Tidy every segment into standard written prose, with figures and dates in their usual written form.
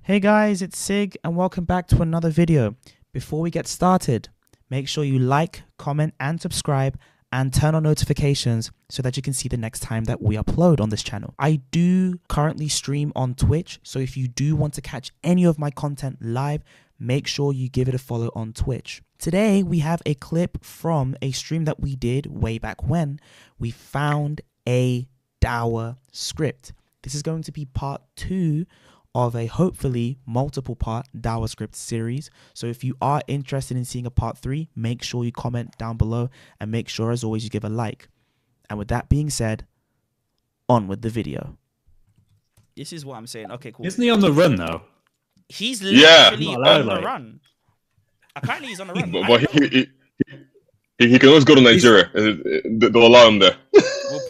Hey guys, it's Sig and welcome back to another video. Before we get started, make sure you like, comment and subscribe and turn on notifications so that you can see the next time that we upload on this channel. I do currently stream on Twitch, so if you do want to catch any of my content live, make sure you give it a follow on Twitch. Today we have a clip from a stream that we did way back when. We found a Dawa script. This is going to be part 2 of a hopefully multiple part Dawa script series. So if you are interested in seeing a part 3, make sure you comment down below and make sure as always you give a like. And with that being said, on with the video. This is what I'm saying. Okay, cool. Isn't he on the run now? He's literally on the like... run. Apparently he's on the run. But he can always go to Nigeria. They'll allow him there. We'll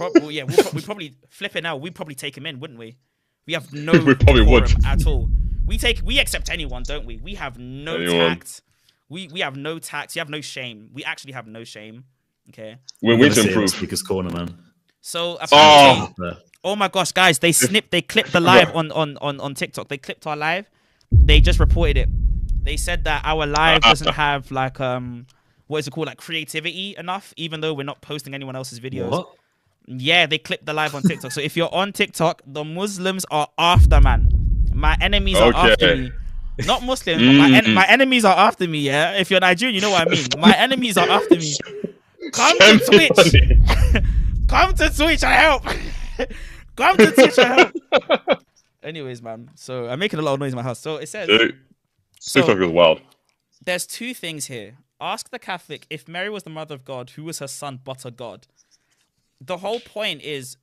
probably flip it now. We'd probably take him in, wouldn't we? We have no we probably would at all. We accept anyone, don't we? We have no tact. We have no tact. You have no shame. We actually have no shame. Okay. We're way to improve. Speaker's corner, man. So apparently, oh my gosh, guys, they clipped the live on TikTok. They clipped our live. They just reported it. They said that our live doesn't have like what is it called, like creativity enough, even though we're not posting anyone else's videos. What? Yeah, they clipped the live on TikTok. So if you're on TikTok, the Muslims are after, man. My enemies are after me. Not Muslims, but my enemies are after me, yeah? If you're Nigerian, you know what I mean. My enemies are after me. Come to Twitch. Come to Twitch, I help. Come to Twitch, I help. Anyways, man. So I'm making a lot of noise in my house. So it says... TikTok is wild. There's two things here. Ask the Catholic, if Mary was the mother of God, who was her son but a God? The whole point is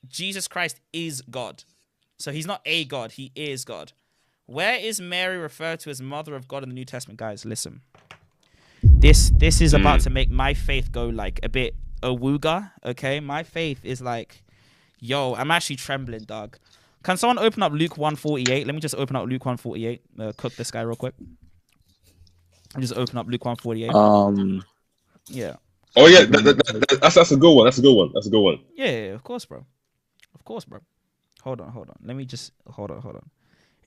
Jesus Christ is God. So he's not a God, he is God. Where is Mary referred to as mother of God in the New Testament? Guys, listen. This is about to make my faith go like a bit awooga, okay? My faith is like, yo, I'm actually trembling, dog. Can someone open up Luke 1:48? Let me just open up Luke 1:48. Cook this guy real quick. I'll just open up Luke 1:48. Yeah. Oh yeah, that's a good one. That's a good one. That's a good one. Yeah, of course, bro. Of course, bro. Hold on. Let me just hold on.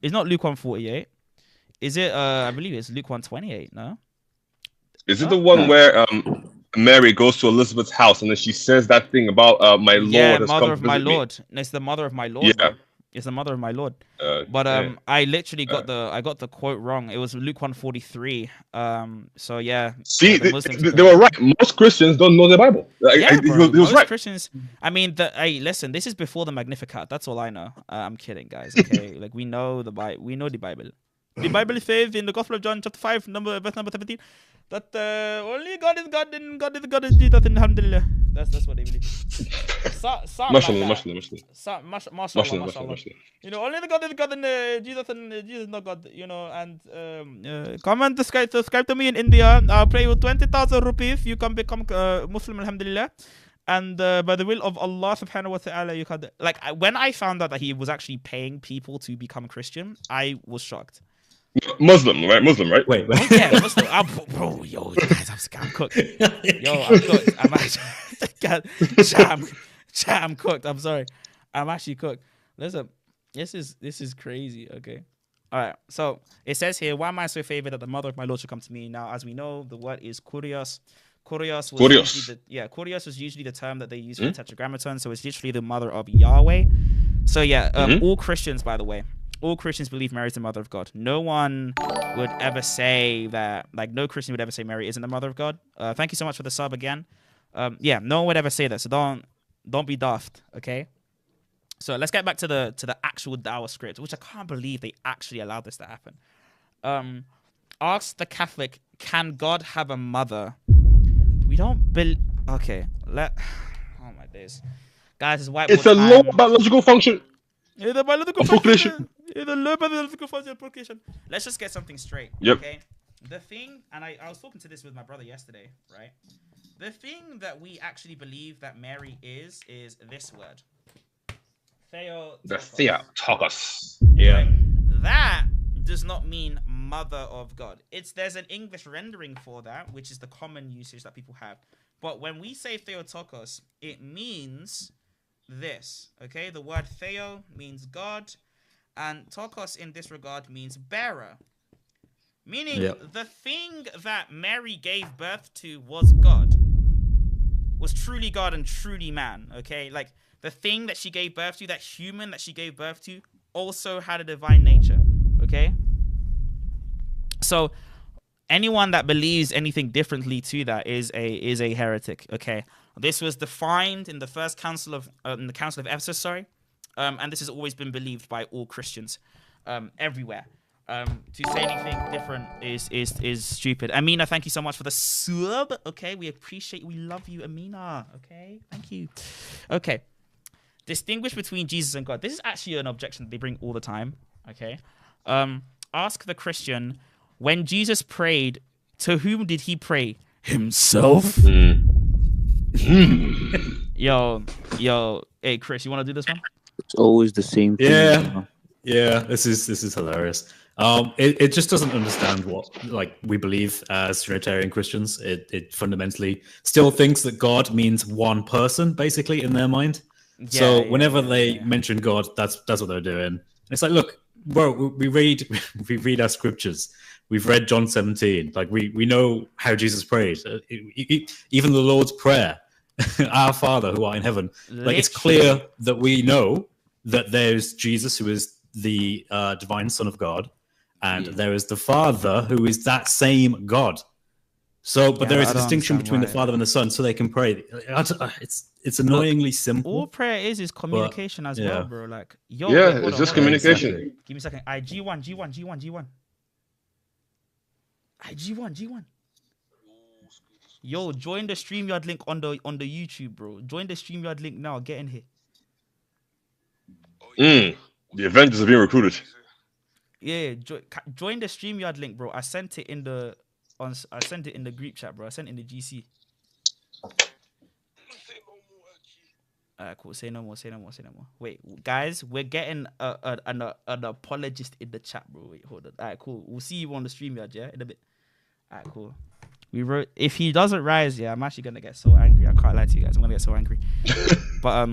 It's not Luke 1:48. Is it? I believe it's Luke 1:28. No. Is it the one where Mary goes to Elizabeth's house and then she says that thing about my Lord? Yeah, has mother come of to my visit me? Lord. It's the mother of my Lord. Yeah. Bro. It's the mother of my Lord. But yeah. I literally got the quote wrong. It was Luke 1:43. So yeah. See, the they were right. Most Christians don't know the Bible. Yeah, bro. He was right. Christians. I mean, hey, listen. This is before the Magnificat. That's all I know. I'm kidding, guys. Okay, like we know the Bible. We know the Bible. The Bible says in the Gospel of John, chapter 5, verse number 17, that only God is God and God is God is Jesus. Alhamdulillah. That's what they believe. Mashallah. You know, only the God is God and Jesus is not God. You know, and come and subscribe to me in India. I'll pay you 20,000 rupees. You can become Muslim. Alhamdulillah. And by the will of Allah subhanahu wa ta'ala, you can when I found out that he was actually paying people to become Christian, I was shocked. Muslim, right? Wait. Oh, yeah, Muslim. Bro, yo, guys, I'm cooked. Yo, I'm cooked. I'm actually, I'm cooked. I'm sorry. I'm actually cooked. Listen, this is crazy. Okay. All right. So it says here, why am I so favored that the mother of my Lord should come to me? Now, as we know, the word is kurios. Kurios was usually the term that they use for the Tetragrammaton. So it's literally the mother of Yahweh. So yeah, all Christians, by the way. All Christians believe Mary is the mother of God. No one would ever say that, no Christian would ever say Mary isn't the mother of God. Thank you so much for the sub again. Yeah, no one would ever say that, so don't be daft, okay? So let's get back to the actual Dawa script, which I can't believe they actually allowed this to happen. Ask the Catholic, can God have a mother? We don't believe... Okay, oh my days. Guys, it's whiteboard It's a time. low biological function. Yeah, the biological function. Yeah, the low biological function procreation. Let's just get something straight. Yep. Okay. The thing, and I was talking to this with my brother yesterday, right? The thing that we actually believe that Mary is this word. Theotokos. The Theotokos. Yeah. Right? That does not mean mother of God. There's an English rendering for that, which is the common usage that people have. But when we say Theotokos, it means this, okay? The word Theo means God, And tokos in this regard means bearer. Meaning the thing that Mary gave birth to was God. Was truly God and truly man, okay? Like, the thing that she gave birth to, that human that she gave birth to, also had a divine nature, okay? So, anyone that believes anything differently to that is a heretic, okay? This was defined in the first council of, in the Council of Ephesus, sorry. And this has always been believed by all Christians, everywhere. To say anything different is stupid. Amina, thank you so much for the sub. Okay, we appreciate, we love you, Amina. Okay, thank you. Okay, distinguish between Jesus and God. This is actually an objection that they bring all the time. Okay, ask the Christian, when Jesus prayed, to whom did he pray? Himself. Yo, hey Chris, you want to do this one? It's always the same thing. Yeah. This is hilarious. It just doesn't understand what we believe as Trinitarian Christians. It fundamentally still thinks that God means one person, basically, in their mind. So whenever they mention God, that's what they're doing. And it's like, look, bro, we read our scriptures. We've read John 17. Like we know how Jesus prayed. Even the Lord's Prayer, our Father who art in heaven. Like, it's clear that we know that there's Jesus, who is the divine Son of God, and there is the Father, who is that same God. So, but there is a distinction between the Father and the Son, so they can pray. It's annoyingly simple. All prayer is communication as well, bro. Like, yo, it's just communication. Exactly. Give me a second. G1. G1. Yo, join the StreamYard link on the YouTube, bro. Join the StreamYard link now. Get in here. The Avengers are being recruited. Yeah, join the StreamYard link, bro. I sent it in the group chat, bro. I sent it in the GC. Alright, cool. Say no more. Wait, guys, we're getting an apologist in the chat, bro. Wait, hold on. Alright, cool. We'll see you on the StreamYard, yeah, in a bit. Alright, cool. We wrote, if he doesn't rise, yeah, I'm actually gonna get so angry. I can't lie to you guys. I'm gonna get so angry. But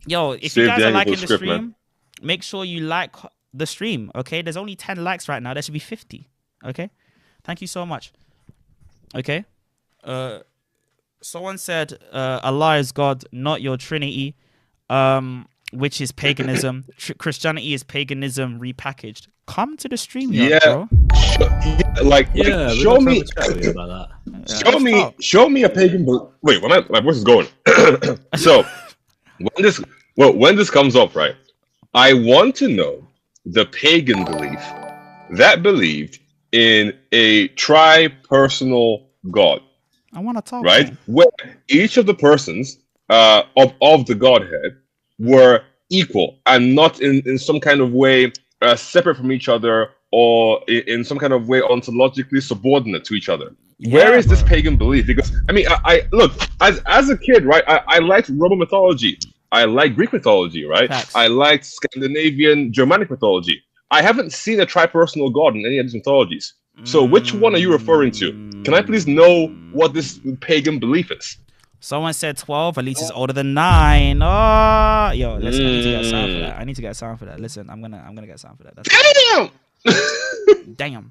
yo, if you guys are liking the stream, man, make sure you like the stream. Okay, there's only 10 likes right now. There should be 50. Okay, thank you so much. Okay, someone said Allah is God, not your Trinity, which is paganism. Christianity is paganism repackaged. Come to the stream, bro. Show me a pagan. Wait, my voice is going. So when this comes up, right? I want to know the pagan belief that believed in a tri-personal God. I want to talk. Right, where each of the persons of the Godhead were equal and not in some kind of way separate from each other, or in some kind of way ontologically subordinate to each other. Yeah, where is this pagan belief? Because I mean, I look, as a kid, right? I liked Roman mythology. I like Greek mythology, right? Facts. I liked Scandinavian, Germanic mythology. I haven't seen a tri-personal God in any of these mythologies. So which one are you referring to? Can I please know what this pagan belief is? Someone said 12. At least it's older than 9. Oh, yo, listen, I need to get a sound for that. I need to get a sound for that. Listen, I'm gonna get a sound for that. Damn.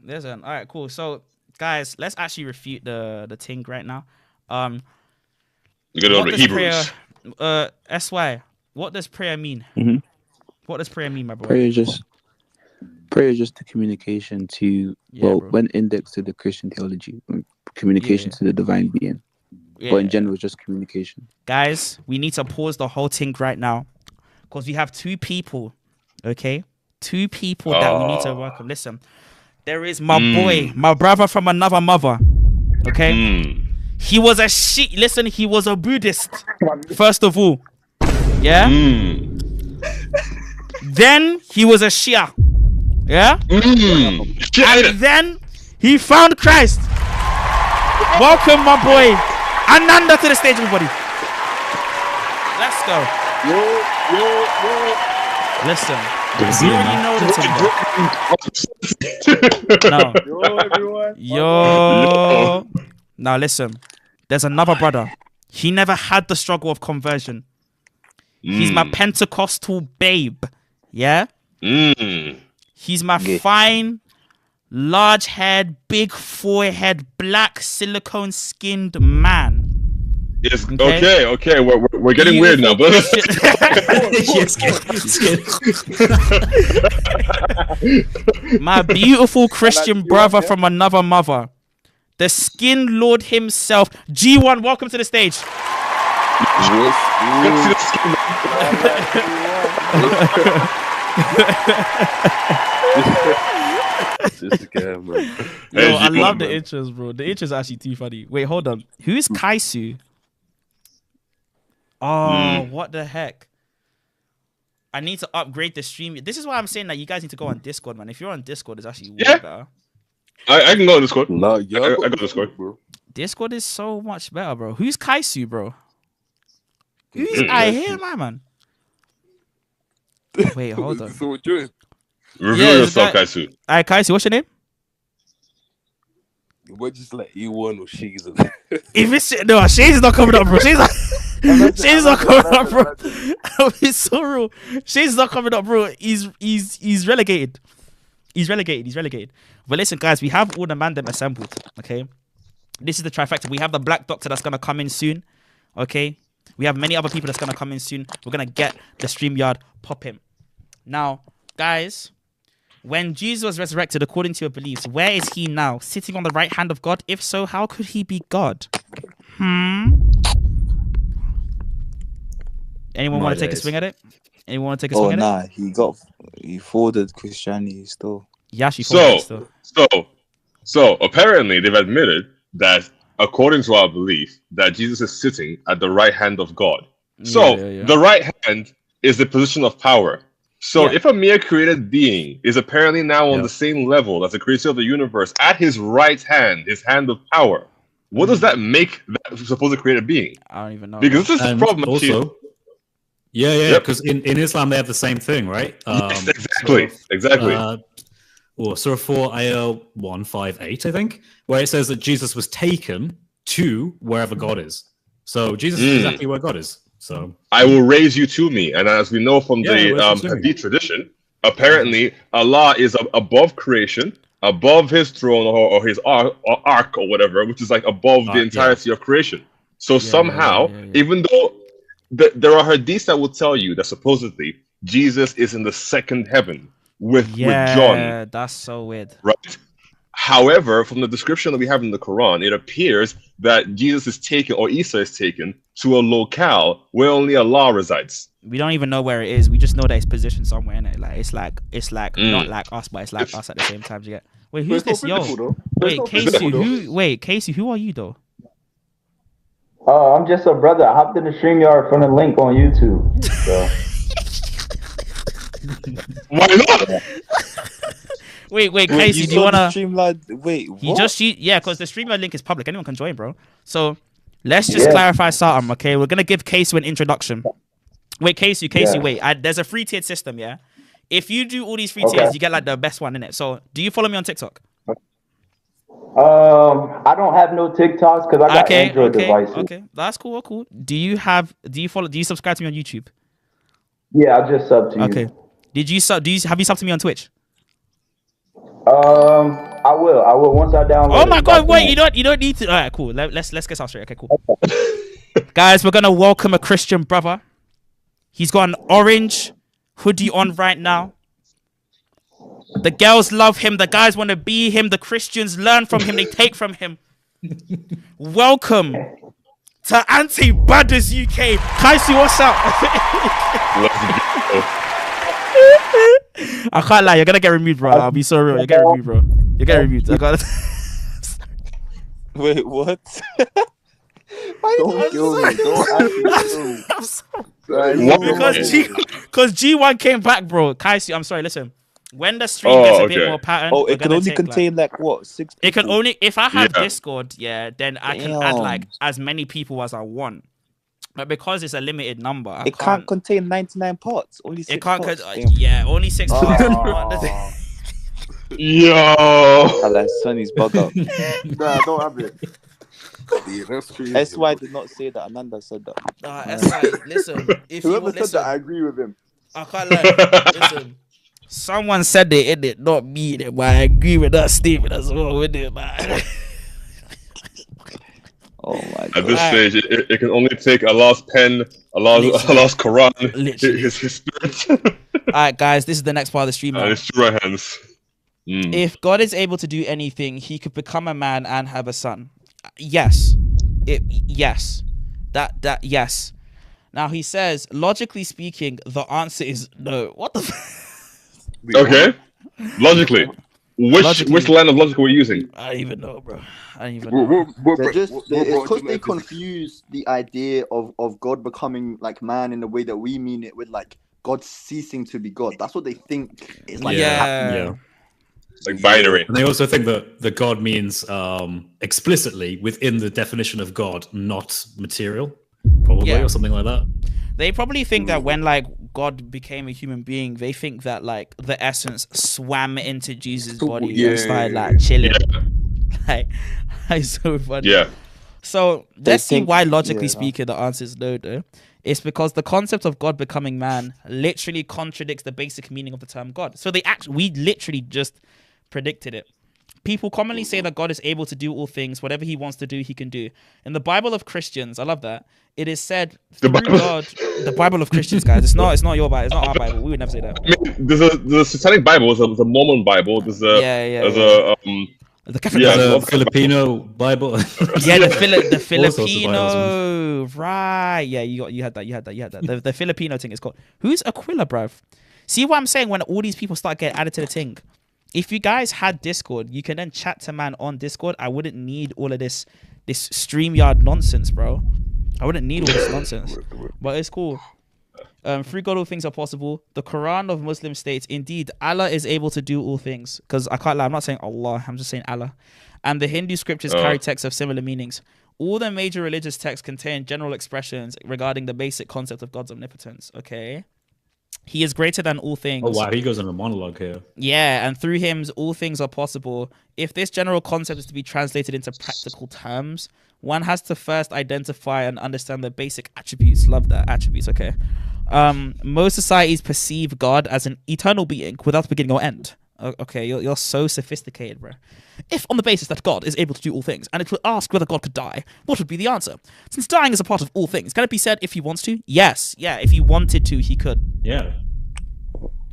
Listen. All right, cool. So, guys, let's actually refute the thing right now. You got to Hebrews. SY, what does prayer mean? Mm-hmm. What does prayer mean, my bro? Prayer is just the communication to, when indexed to the Christian theology, communication to the divine being. Yeah. But in general, it's just communication. Guys, we need to pause the whole thing right now because we have 2 people, okay? 2 people that we need to welcome. Listen, there is my boy, my brother from another mother, okay? He was a Listen, he was a Buddhist, first of all. Yeah? Then he was a Shia. Yeah? And then he found Christ. Welcome, my boy. Ananda to the stage, everybody. Let's go. Listen. You already know the thing. Yo. Now listen. There's another brother. He never had the struggle of conversion. He's my Pentecostal babe. Yeah? He's my fine, large-haired, big forehead, black, silicone-skinned man. Yes. Okay. We're getting weird now, but my beautiful Christian brother from another mother, the Skin Lord himself, G1. Welcome to the stage. Yo, I love the intros, bro. The intros are actually too funny. Wait, hold on. Who's Kaisu? Oh, what the heck? I need to upgrade the stream. This is why I'm saying that you guys need to go on Discord, man. If you're on Discord, it's actually way better. I can go on Discord. No, yeah, I got Discord, bro. Discord is so much better, bro. Who's Kaisu, bro? Who's I hear, my man? Wait, hold on. So what doing? Reveal yourself, Kaisu. Alright, Kaisu, what's your name? We're just like E1 or Shades. If it's no, Shades is not coming up, bro. Shades is not coming up, bro. It's so real. Shades is not coming up, bro. He's relegated. He's relegated. But listen, guys, we have all the mandem assembled. Okay, this is the trifecta. We have the Black Doctor that's gonna come in soon. Okay, we have many other people that's gonna come in soon. We're gonna get the StreamYard popping. Now, guys, when Jesus was resurrected, according to your beliefs, where is he now? Sitting on the right hand of God? If so, how could he be God? Anyone want to take a swing at it? Anyone want to take a swing at it? He folded Christianity still. Yeah, she folded still. So apparently they've admitted that according to our belief that Jesus is sitting at the right hand of God. So the right hand is the position of power. So if a mere created being is apparently now on the same level as the creator of the universe at his right hand, his hand of power, what does that make that supposed created being? I don't even know. Because this is the problem. Also, because in Islam they have the same thing, right? Yes, exactly. Surah 4 ayah 158, I think, where it says that Jesus was taken to wherever God is. So Jesus is exactly where God is. So I will raise you to me, and as we know from the Hadith tradition, apparently Allah is above creation, above His throne or His ark or whatever, which is like above the entirety of creation. So somehow, even though there are hadiths that will tell you that supposedly Jesus is in the second heaven with John. Yeah, that's so weird. Right. However, from the description that we have in the Quran, it appears that Jesus is taken, or Isa is taken, to a locale where only Allah resides. We don't even know where it is. We just know that it's positioned somewhere in it. Like it's like not like us, but it's like us at the same time. You get. Wait, who's this? Yo, wait, Casey. Casey, who are you though? I'm just a brother. I hopped in the StreamYard from the link on YouTube. So. Why not? Wait, Casey, do you wanna Streamline? Wait, what? because the StreamYard link is public. Anyone can join, bro. So let's just clarify something, okay? We're gonna give Casey an introduction. Wait, Casey, wait. There's a free tiered system, yeah. If you do all these free tiers, you get like the best one in it. So, do you follow me on TikTok? I don't have no TikToks because I got Android devices. Okay, that's cool. Do you subscribe to me on YouTube? Yeah, I just subbed to you. Okay. Have you subbed to me on Twitch? I will once I download. Oh my god, wait, you don't need to. All right, cool. Let's get started straight. Okay, cool. Guys, we're gonna welcome a Christian brother. He's got an orange hoodie on right now. The girls love him. The guys want to be him. The Christians learn from him. They take from him. Welcome to Anti-Badders UK. Kaisu, what's up? I can't lie. You're gonna get removed, bro. I'll be so real. You get removed, bro. You get removed. I got. Wait, what? Don't kill me. Don't because G1 came back, bro. Kaisu, I'm sorry. Listen, when the stream gets a bit more patterned, it can only contain like what 6 people? It can only if I have Discord, then I can add like as many people as I want. But because it's a limited number, it can't contain 99 parts. Only 6 parts. Only 6 parts. Yo, like Sonny's bug up. Nah, don't have it. Yeah, that's crazy. SY did not say that. Ananda said that. SY, listen. If whoever said that, I agree with him. I can't lie. Listen. Someone said it, innit? Not me, innit? But I agree with that statement as well, with it, man. Oh my God. At this stage, it can only take Allah's pen, Allah's Quran, his spirit. Alright, guys, this is the next part of the stream. And his two right hands. If God is able to do anything, he could become a man and have a son. Yes. Yes. Yes. Now he says, logically speaking, the answer is no. What the Okay. Logically. Which line of logic are we using? I don't even know, bro. I don't even know. It's because they confuse the idea of God becoming like man in the way that we mean it with like God ceasing to be God. That's what they think is like happening. Like binary. And they also think that the God means explicitly within the definition of God, not material, probably, or something like that. They probably think that when like God became a human being, they think that like the essence swam into Jesus' body and started like chilling. Like, it's so funny. Yeah. So let's see why, logically speaking, the answer is no, though. It's because the concept of God becoming man literally contradicts the basic meaning of the term God. So we literally just predicted it. People commonly say that God is able to do all things. Whatever he wants to do, he can do. In the Bible of Christians, I love that. It is said through God, the Bible of Christians, guys. It's not your Bible. It's not our Bible. We would never say that. I mean, there's a Satanic Bible. There's a Mormon Bible. There's a the Catholic Filipino Bible. the Filipino, right? Yeah, you had that. The Filipino thing is called. Who's Aquila, bruv? See what I'm saying? When all these people start getting added to the thing. If you guys had Discord, you can then chat to man on Discord. I wouldn't need all of this StreamYard nonsense, bro. I wouldn't need all this nonsense. But it's cool. Through God, all things are possible. The Quran of Muslim states, indeed, Allah is able to do all things. Because I can't lie, I'm not saying Allah, I'm just saying Allah. And the Hindu scriptures carry texts of similar meanings. All the major religious texts contain general expressions regarding the basic concept of God's omnipotence. Okay. He is greater than all things. Oh, wow. He goes on a monologue here. Yeah, and through him, all things are possible. If this general concept is to be translated into practical terms, one has to first identify and understand the basic attributes. Love that. Attributes, okay. Most societies perceive God as an eternal being without beginning or end. Okay, you're so sophisticated, bro. If on the basis that God is able to do all things, and it would ask whether God could die, what would be the answer? Since dying is a part of all things, can it be said if he wants to? Yes. Yeah, if he wanted to, he could. Yeah.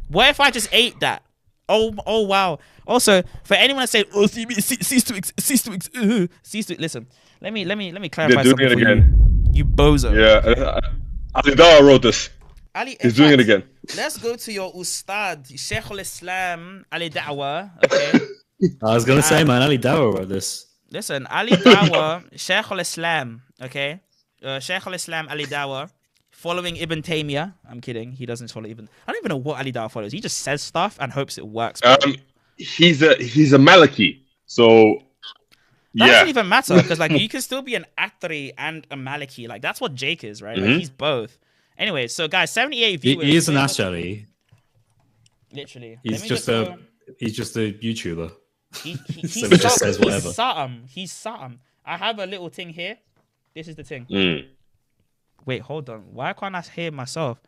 What if I just ate that? Oh wow. Also, for anyone that said, "Oh, cease to," listen. Let me clarify something for you bozo. Yeah, Ali Dawah wrote this. Ali, he's doing it again. Let's go to your Ustad, Shaykh al-Islam, Ali Dawah. Okay. I was gonna say, man, Ali Dawah wrote this. Listen, Ali Dawah, Shaykh al-Islam. Okay, Shaykh al-Islam, Ali Dawah, following Ibn Taymiyyah. I'm kidding. He doesn't follow Ibn. I don't even know what Ali Dawah follows. He just says stuff and hopes it works. He's a Maliki, so. That doesn't even matter because like you can still be an Athari and a Maliki. Like that's what Jake is, right? Like he's both. Anyway, so guys, 78 viewers. He is an Ash'ari. Literally. He's just a YouTuber. He just says whatever. He's Sa'am. I have a little thing here. This is the thing. Wait, hold on. Why can't I hear myself?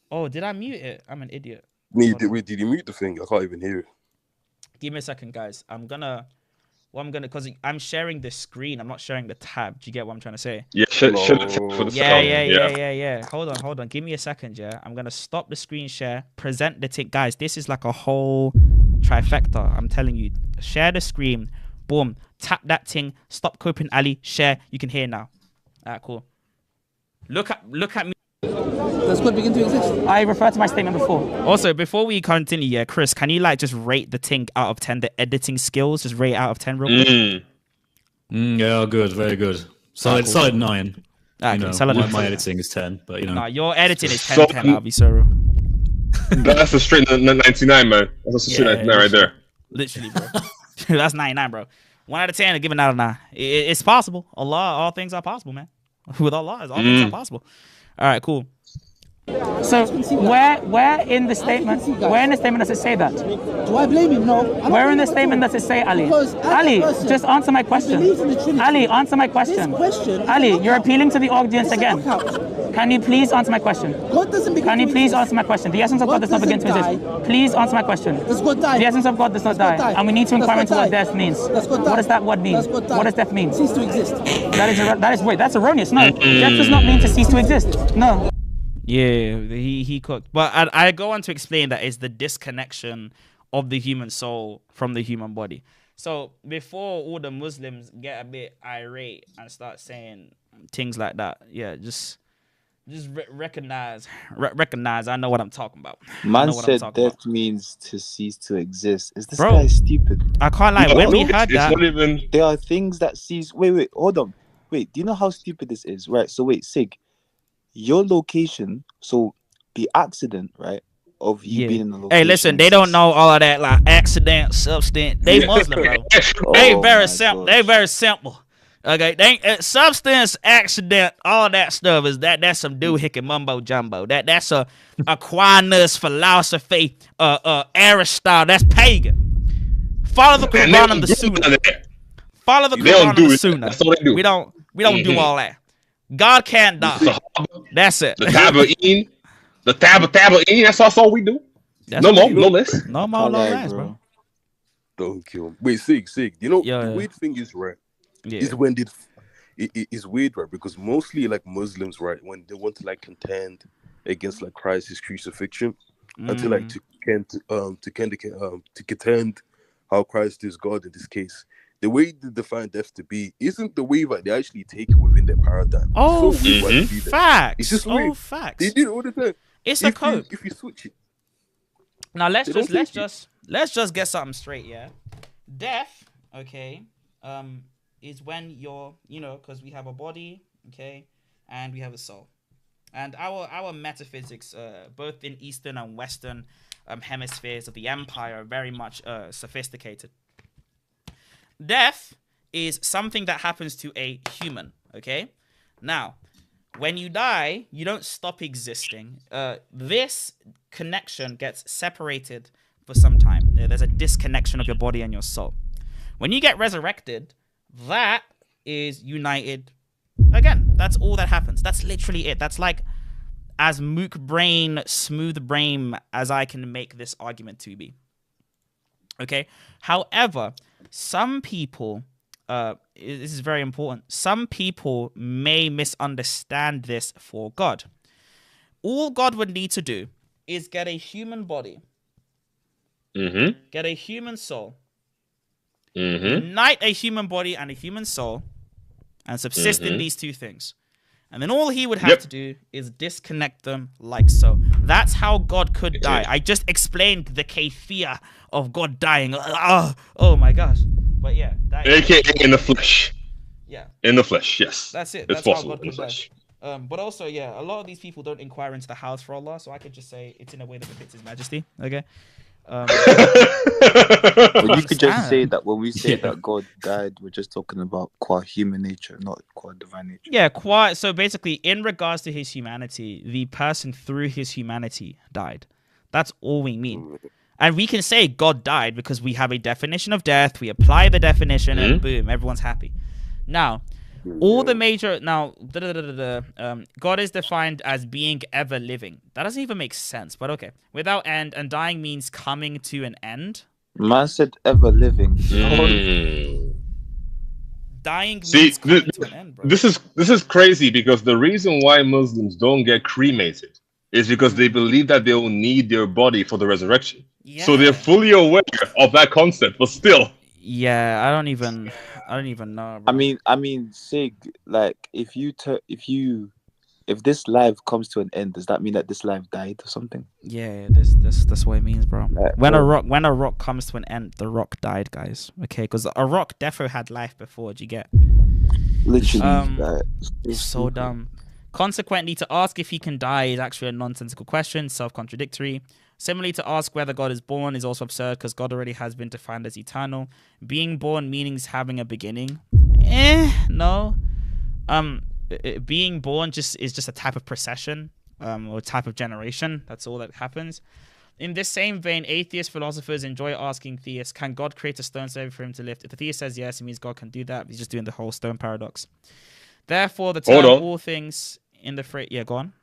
Oh, did I mute it? I'm an idiot. Did you mute the thing? I can't even hear it. Give me a second, guys. Because I'm sharing the screen. I'm not sharing the tab. Do you get what I'm trying to say? Yeah, share the tab for the sound. Yeah. Hold on. Give me a second, yeah. I'm going to stop the screen share, present the thing. Guys, this is like a whole trifecta. I'm telling you. Share the screen. Boom. Tap that thing. Stop coping, Ali. Share. You can hear now. All right, cool. Look at me. Does God begin to exist? I referred to my statement before. Also, before we continue, yeah, Chris, can you like just rate the thing out of 10, the editing skills? Just rate out of 10 real quick. Yeah, good, very good. Solid 9. Okay, my editing is 10, but you know. Nah, your editing is 10. I'll be so. That's a straight 99, man. That's a straight 99 right there. Literally, bro. That's 99, bro. 1 out of 10 and giving out a 9. It's possible. Allah, all things are possible, man. With Allah, all things are possible. All right, cool. So where in the statement does it say that? Do I blame him? No. Where in the statement does it say, Ali? Ali, just answer my question. Ali, answer my question. Ali, you're appealing to the audience again. Can you please answer my question? God doesn't begin Can you to please exist. answer my question? The essence of God does not begin to doesn't exist. Please answer my question. Does God die? The essence of God does not God die. die? And we need to Does inquire God into what die? death means. Does God What die? does that word mean? Does God die? What does death mean? Cease to exist. Wait, that's erroneous. No, death does not mean to cease to exist. No. Yeah, he cooked. But I go on to explain that it's the disconnection of the human soul from the human body. So before all the Muslims get a bit irate and start saying things like that, yeah, just recognize. I know what I'm talking about. Man said death means to cease to exist. Is this Bro, guy stupid? I can't lie. When we heard that, not even... there are things that cease. Wait, hold on. Wait, do you know how stupid this is? Right. So wait, Sig, your location. So the accident, right, of you being in the location. Hey, listen, they don't know all of that, like accident, substance. They Muslim, bro. They very simple. They very simple. Okay, substance, accident, all that stuff is that's some doohickey mumbo jumbo. That's a Aquinas philosophy, Aristotle. That's pagan. Follow the Quran and the Sunnah. Follow the Quran and the Sunnah. That's what they do. We don't do all that. God can't die. That's it. The Tabaeen. The Tabaeen. That's all we do. No more, no less. No more, no less, bro. Don't kill him. Wait, Sig. You know, the weird thing is, right? Is when it is weird, right? Because mostly like Muslims, right, when they want to like contend against like Christ's crucifixion, and to like to contend how Christ is God in this case, the way they define death to be isn't the way that they actually take it within their paradigm. Oh, facts. It's just weird. Facts. They do it all the time. It's a code. If you switch it. Now let's just get something straight, yeah. Death, okay, is when you're, because we have a body, okay, and we have a soul, and our metaphysics, both in Eastern and Western hemispheres of the empire, are very much sophisticated. Death is something that happens to a human, okay? Now, when you die, you don't stop existing. This connection gets separated for some time. There's a disconnection of your body and your soul. When you get resurrected, that is united again. That's all that happens. That's literally it. That's like as smooth brain as I can make this argument to be. Okay? However, some people, this is very important, some people may misunderstand this for God. All God would need to do is get a human body, get a human soul, unite a human body and a human soul, and subsist in these two things. And then all he would have to do is disconnect them like so. That's how God could die. I just explained the kayfiyah of God dying. Oh my gosh. But yeah. AKA in the flesh. Yeah. In the flesh, yes. That's it. It's That's possible how God in the could flesh. die. But also, yeah, a lot of these people don't inquire into the house for Allah, so I could just say it's in a way that befits His Majesty. Okay. But you could just say that when we say that God died, we're just talking about qua human nature, not qua divine nature. Yeah, so basically, in regards to his humanity, the person through his humanity died. That's all we mean. And we can say God died because we have a definition of death, we apply the definition, and boom, everyone's happy. Now, all the major God is defined as being ever living. That doesn't even make sense, but okay. Without end, and dying means coming to an end. Man said ever living. Dying means coming to an end, bro. This is crazy because the reason why Muslims don't get cremated is because they believe that they will need their body for the resurrection. Yeah. So they're fully aware of that concept, but still. Yeah, I don't even know, bro. I mean, Sig, like if this life comes to an end, does that mean that this life died or something? Yeah, that's what it means, bro. When a rock comes to an end, the rock died, guys. Okay, because a rock defo had life before. Do you get? Literally, it's so dumb. Consequently, to ask if he can die is actually a nonsensical question, self-contradictory. Similarly, to ask whether God is born is also absurd because God already has been defined as eternal. Being born means having a beginning. No. Being born is just a type of procession or type of generation. That's all that happens. In this same vein, atheist philosophers enjoy asking theists, can God create a stone so for him to lift? If the theist says yes, it means God can do that. He's just doing the whole stone paradox. Therefore, the term all things... in the phrase. Yeah, go on.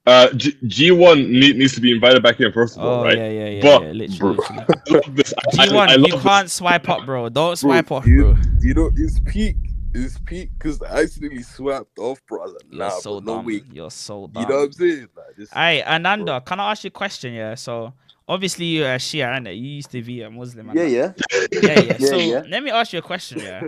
G1 needs to be invited back in first of all, right? Yeah. But Literally. G1, you can't swipe up, bro. Don't swipe up, bro. You know, it's peak. It's peak because I accidentally swiped off, bro. You're so dumb. You're so dumb. You know what I'm saying? Like, hey, Ananda, can I ask you a question? Yeah. So obviously you're a Shia, and you used to be a Muslim. Yeah. So let me ask you a question. Yeah.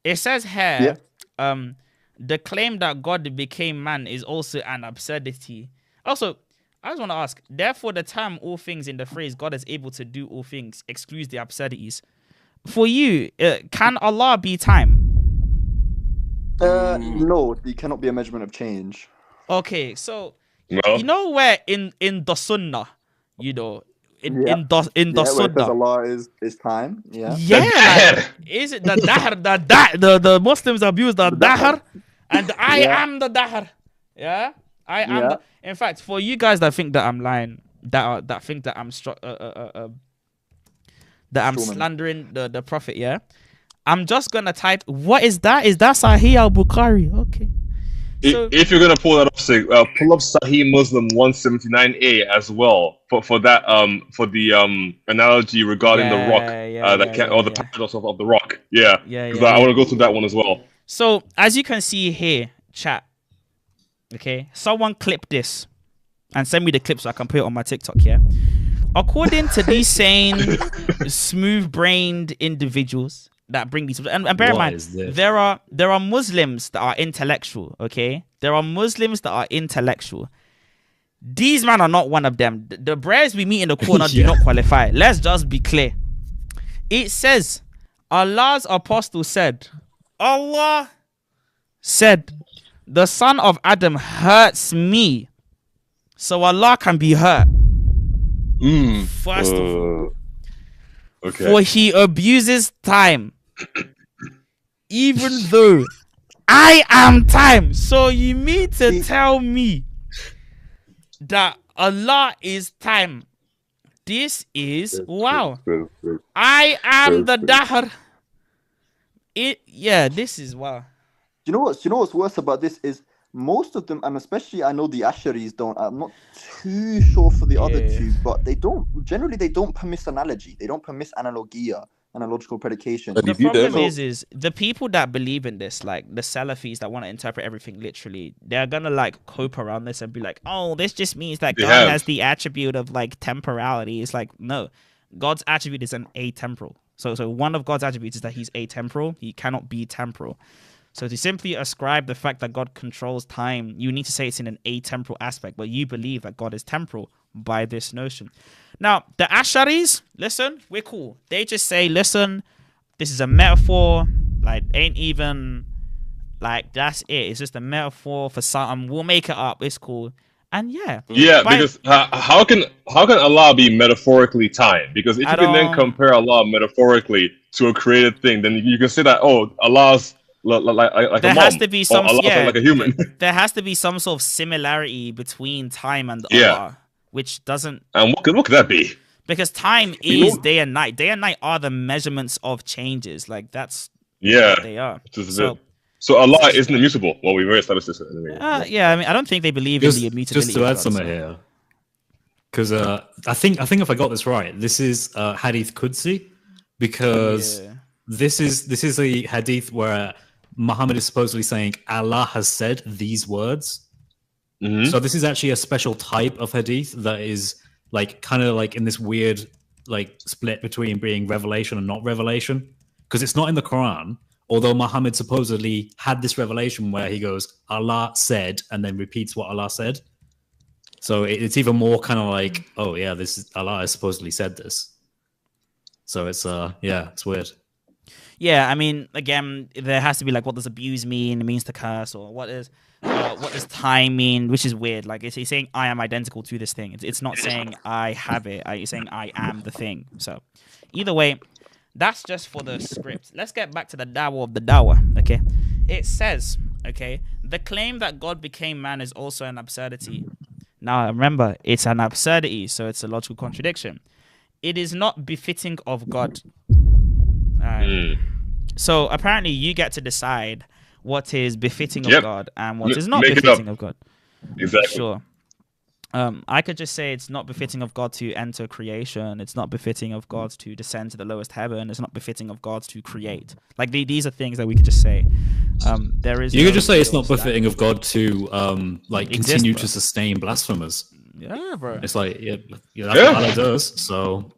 It says here, the claim that God became man is also an absurdity. Also, I just want to ask, therefore the term all things in the phrase God is able to do all things excludes the absurdities. For you, can Allah be time? No, it cannot be a measurement of change. Okay, so you know where in the Sunnah, you know, in the Sunnah, Allah is time. Yeah. Like, is it the dahr? The Muslims abuse the dahr, and I am the dahr. Yeah, I am. In fact, for you guys that think that I'm lying, that think that I'm slandering the Prophet, yeah, I'm just gonna type. What is that? Is that Sahih al-Bukhari? Okay. So, if you're gonna pull that up, say pull up Sahih Muslim 179a as well for that for the analogy regarding the rock the paradox of the rock. I want to go through that one as well. So as you can see here, chat. Okay, someone clip this and send me the clip so I can put it on my TikTok. Yeah. According to these sane, smooth-brained individuals that bring these, and bear in mind, there are Muslims that are intellectual. Okay, there are Muslims that are intellectual. These men are not one of them. The breads we meet in the corner do not qualify. Let's just be clear. It says, Allah's apostle said, Allah said, the son of Adam hurts me, so Allah can be hurt. First of all, for he abuses time, even though I am time. So you mean to tell me that Allah is time? This is wow. I am the dahr. This is wow. You know what's worse about this is most of them, and especially I know the Asharis don't. I'm not too sure for the other two, but they don't permiss analogy. They don't permiss analogia, analogical predication. The problem is the people that believe in this, like the Salafis that want to interpret everything literally, they're gonna like cope around this and be like, oh, this just means that God has the attribute of like temporality. It's like, no, God's attribute is an atemporal. So one of God's attributes is that he's atemporal. He cannot be temporal. So to simply ascribe the fact that God controls time, you need to say it's in an atemporal aspect, but you believe that God is temporal by this notion. Now, the Asharis, listen, we're cool. They just say, listen, this is a metaphor, like, ain't even, like, that's it. It's just a metaphor for something. We'll make it up. It's cool. And because how can Allah be metaphorically time? Because if you can then compare Allah metaphorically to a created thing, then you can say that, oh, Allah's like there a has to be some like a human. There has to be some sort of similarity between time and Allah, which doesn't. And what could that be? Because time is day and night. Day and night are the measurements of changes. Like that's what they are. So Allah isn't immutable. Well, we've already established this anyway. I mean, I don't think they believe in the immutability. Just to add something here, because I think if I got this right, this is Hadith Qudsi, because this is a hadith where Muhammad is supposedly saying Allah has said these words. So this is actually a special type of hadith that is like kind of like in this weird like split between being revelation and not revelation, because it's not in the Quran, although Muhammad supposedly had this revelation where he goes Allah said and then repeats what Allah said. So it's even more kind of like, oh yeah, this is Allah has supposedly said this. So it's it's weird. Yeah, I mean, again, there has to be like, what does abuse mean? It means to curse, or what does time mean? Which is weird. Like, it's saying I am identical to this thing. It's not saying I have it. It's saying I am the thing. So, either way, that's just for the script. Let's get back to the dawah of the dawah. Okay, it says, okay, the claim that God became man is also an absurdity. Now, remember, it's an absurdity, so it's a logical contradiction. It is not befitting of God. So apparently you get to decide what is befitting of God and what is not Make befitting of God. Exactly. Sure. I could just say it's not befitting of God to enter creation. It's not befitting of God to descend to the lowest heaven. It's not befitting of God to create. Like these are things that we could just say. There is. You could just say it's not befitting of God to like continue to sustain blasphemers. Yeah, bro. It's like that's what Allah does. So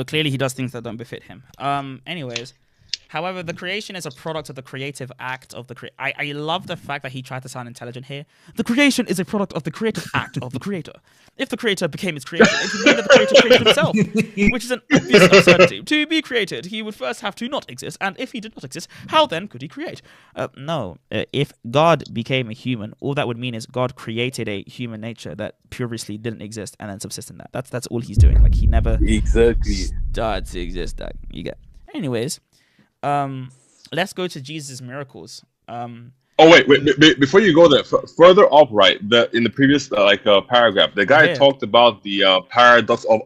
clearly he does things that don't befit him. Anyways. However, the creation is a product of the creative act of the I love the fact that he tried to sound intelligent here. The creation is a product of the creative act of the creator. If the creator became his creation, it would mean that the creator created himself, which is an obvious absurdity. To be created, he would first have to not exist, and if he did not exist, how then could he create? No. If God became a human, all that would mean is God created a human nature that previously didn't exist and then subsist in that. That's all he's doing. Like he never started to exist. That you get. Anyways. Let's go to Jesus' miracles. Wait, before you go there, further up, right? In the previous paragraph, the guy talked about the paradox of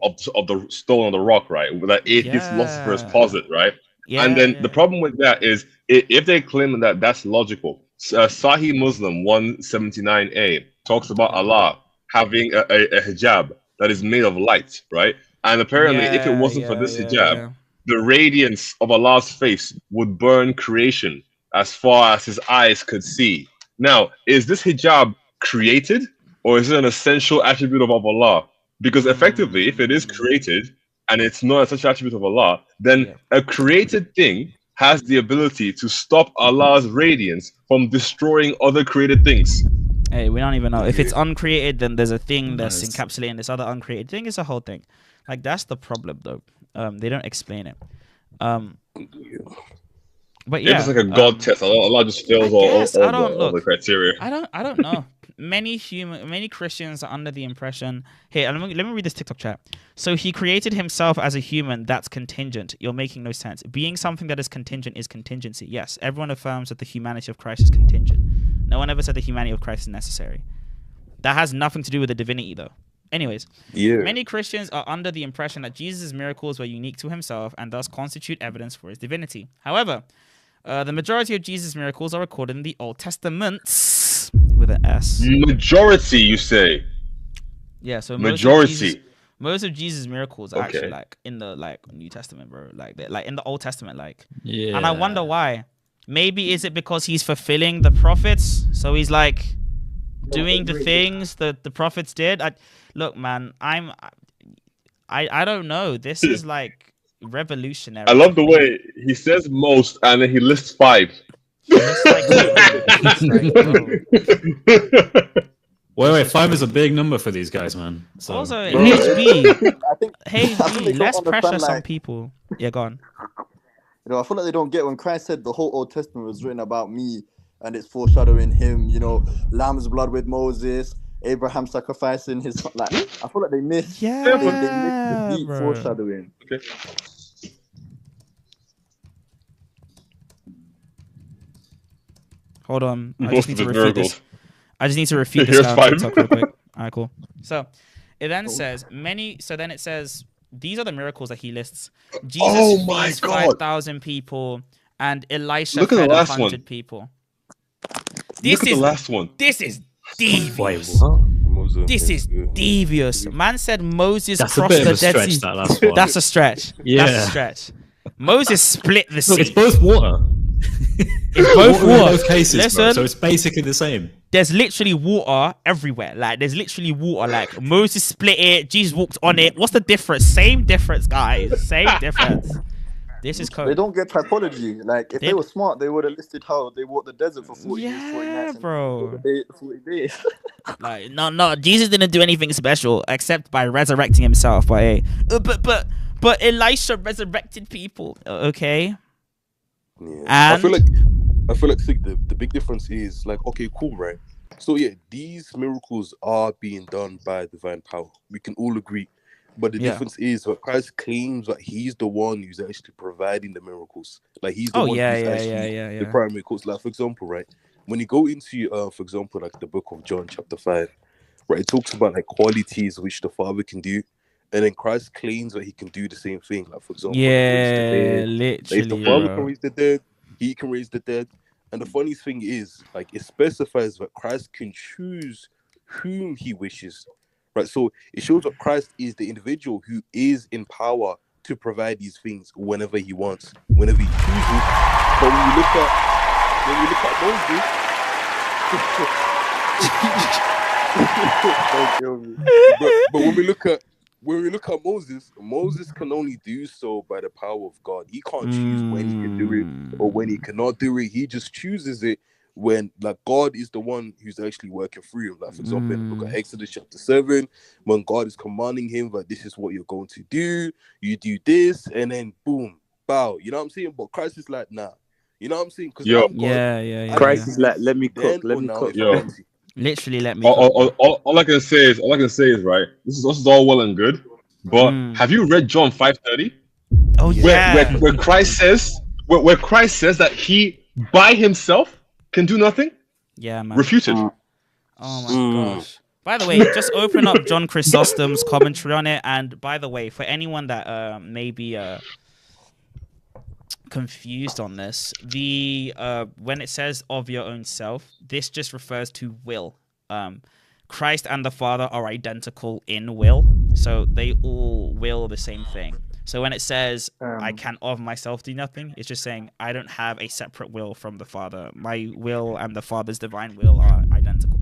the stone on the rock, right? That atheist philosophers posit, right? And then the problem with that is if they claim that that's logical. Sahih Muslim 179a talks about Allah having a hijab that is made of light, right? And apparently, if it wasn't for this hijab, the radiance of Allah's face would burn creation as far as his eyes could see. Now, is this hijab created or is it an essential attribute of Allah? Because effectively, if it is created and it's not such an attribute of Allah, then a created thing has the ability to stop Allah's radiance from destroying other created things. Hey, we don't even know. If it's uncreated, then there's a thing that's encapsulating this other uncreated thing. It's a whole thing. Like, that's the problem, though. They don't explain it. But yeah, it's like a God test. Allah just fails all the criteria. I don't know. Many Christians are under the impression. Here, let me read this TikTok chat. So he created himself as a human. That's contingent. You're making no sense. Being something that is contingent is contingency. Yes, everyone affirms that the humanity of Christ is contingent. No one ever said the humanity of Christ is necessary. That has nothing to do with the divinity, though. Anyways, many Christians are under the impression that Jesus' miracles were unique to himself and thus constitute evidence for his divinity. However, the majority of Jesus' miracles are recorded in the Old Testament with an S. Majority, you say? Yeah, so majority. Most of Jesus' miracles are actually like in the New Testament, bro. Like in the Old Testament, And I wonder why. Maybe is it because he's fulfilling the prophets? So he's like doing the things that the prophets did. Look, man, I don't know. This is like revolutionary. I love the way he says most and then he lists 5. Wait, 5 is a big number for these guys, man. So. Also, HB, less pressure some people. Yeah, go on. You know, I feel like they don't get when Christ said the whole Old Testament was written about me and it's foreshadowing him, you know, lamb's blood with Moses, Abraham sacrificing his son. Like, I feel like they missed the deep foreshadowing. Okay. Hold on. I just need to refute this. I just need to refute this on TikTok real quick. All right, cool. So it then says then it says these are the miracles that he lists. Jesus feeds 5,000 people and Elisha fed 100 people. Look at the last one. This is devious. This is devious. Man said Moses crossed the Dead Sea. That's a stretch. Yeah. That's a stretch. Moses split the sea. Look, it's both water. It's both water. In both cases, listen, bro, so it's basically the same. There's literally water everywhere. Like, there's literally water. Like, Moses split it. Jesus walked on it. What's the difference? Same difference, guys. Same difference. This is code. They don't get typology. Like, if they were smart, they would have listed how they walked the desert for 40 years, 40 nights. Yeah, bro. 40 days. Like, no, Jesus didn't do anything special except by resurrecting himself. But Elisha resurrected people. Okay. Yeah. And I feel like the big difference is like, okay, cool, right? So yeah, these miracles are being done by divine power. We can all agree. But the difference is that Christ claims that he's the one who's actually providing the miracles. Like he's the one who's actually the primary cause. Like, for example, right, when you go into for example, like the book of John chapter 5, right, it talks about like qualities which the Father can do. And then Christ claims that he can do the same thing. Like, for example, literally, if the Father can raise the dead, he can raise the dead. And the funniest thing is, like, it specifies that Christ can choose whom he wishes, right? So it shows that Christ is the individual who is in power to provide these things whenever he wants, whenever he chooses. But when you look at Moses, but when we look at Moses can only do so by the power of God. He can't choose when he can do it or when he cannot do it. He just chooses it when, like, God is the one who's actually working through him. Like, for example, look at Exodus chapter 7, when God is commanding him that this is what you're going to do. You do this, and then boom, bow. You know what I'm saying? But Christ is like, nah. You know what I'm saying? Yeah. Christ is like, let me cook. Yo. Literally, let me. All I can say is, right. This is all well and good, but have you read John 5:30? Oh yeah. Where Christ says that he by himself can do nothing. Yeah, man. Refuted. Oh my gosh. By the way, just open up John Chrysostom's commentary on it. And by the way, for anyone that may be confused on this, the when it says of your own self, this just refers to will. Christ and the Father are identical in will, so they all will the same thing. So when it says I can of myself do nothing, it's just saying I don't have a separate will from the Father. My will and the Father's divine will are identical.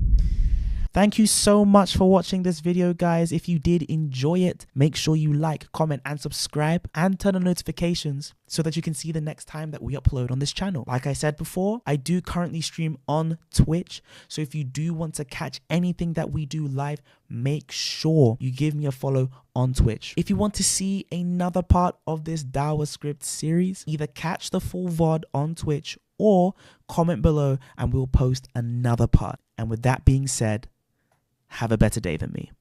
Thank you so much for watching this video, guys. If you did enjoy it, make sure you like, comment, and subscribe, and turn on notifications so that you can see the next time that we upload on this channel. Like I said before, I do currently stream on Twitch, so if you do want to catch anything that we do live, make sure you give me a follow on Twitch. If you want to see another part of this Dawah Script series, either catch the full VOD on Twitch or comment below and we'll post another part. And with that being said, have a better day than me.